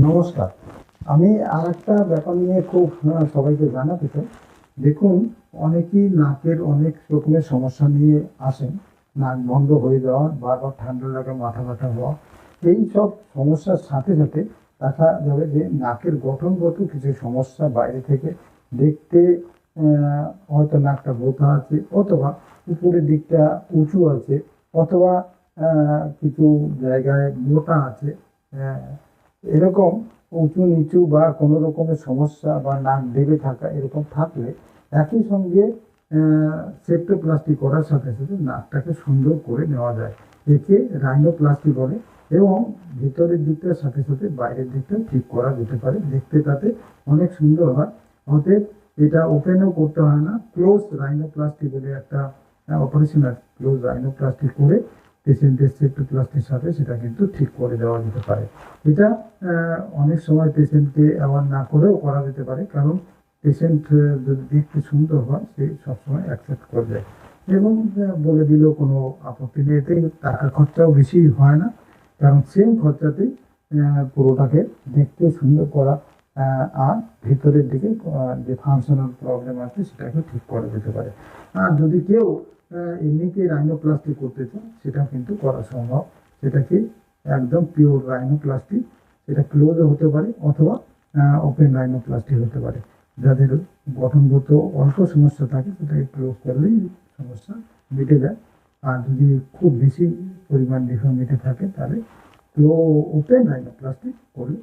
নমস্কার। আমি আরেকটা ব্যাপার নিয়ে খুব সবাইকে জানাতে চাই। দেখুন, অনেকেই নাকের অনেক রকমের সমস্যা নিয়ে আসেন। নাক বন্ধ হয়ে যাওয়া, বারবার ঠান্ডা লাগা, মাথা ব্যথা হওয়া। এইসব সমস্যার সাথে সাথে দেখা যাবে যে নাকের গঠনগত কিছু সমস্যা বাইরে থেকে দেখতে হয়তো নাকটা বোঁতা আছে, অথবা উপরের দিকটা উঁচু আছে, অথবা কিছু জায়গায় মোটা আছে। আহ, এরকম উঁচু নিচু বা কোনো রকমের সমস্যা বা নাক ডেবে থাকা এরকম থাকলে একই সঙ্গে সেপ্টোপ্লাস্টি করার সাথে সাথে নাকটাকে সুন্দর করে নেওয়া যায়। একে রাইনোপ্লাস্টি বলে, এবং ভিতরের দিকটার সাথে সাথে বাইরের দিকটা ঠিক করা যেতে পারে, দেখতে তাতে অনেক সুন্দর হয়। অতএব এটা ওপেনও করতে হয় না, ক্লোজ রাইনোপ্লাস্টি বলে একটা অপারেশন আছে। ক্লোজ রাইনোপ্লাস্টি করে পেশেন্টের সেপ্টোপ্লাস্টির সাথে সেটা কিন্তু ঠিক করে দেওয়া যেতে পারে। এটা অনেক সময় পেশেন্টকে অ্যাওয়ার না করেও করা যেতে পারে, কারণ পেশেন্ট যদি দেখতে সুন্দর হয় সে সবসময় অ্যাকসেপ্ট করবে, এবং বলে দিলেও কোনো আপত্তি নেই। এতে টাকা খরচাও বেশি হয় না, কারণ সেম খরচাতেই পুরোটাকে দেখতে সুন্দর করা আর ভিতরের দিকে যে ফাংশনাল প্রবলেম আছে সেটাকে ঠিক করা যেতে পারে। আর যদি কেউ এমনিতে রাইনোপ্লাস্টি করতে চায় সেটাও কিন্তু করা সম্ভব। সেটাকে একদম পিওর রাইনোপ্লাস্টি, সেটা ক্লোজও হতে পারে, অথবা ওপেন রাইনোপ্লাস্টি হতে পারে। যাদের গঠনগত অল্প সমস্যা থাকে সেটাকে ক্লোজ করলেই সমস্যা মিটে যায়। আর যদি খুব বেশি পরিমাণ ডিফর্মিটি থাকে তাহলে ওপেন রাইনোপ্লাস্টি করলে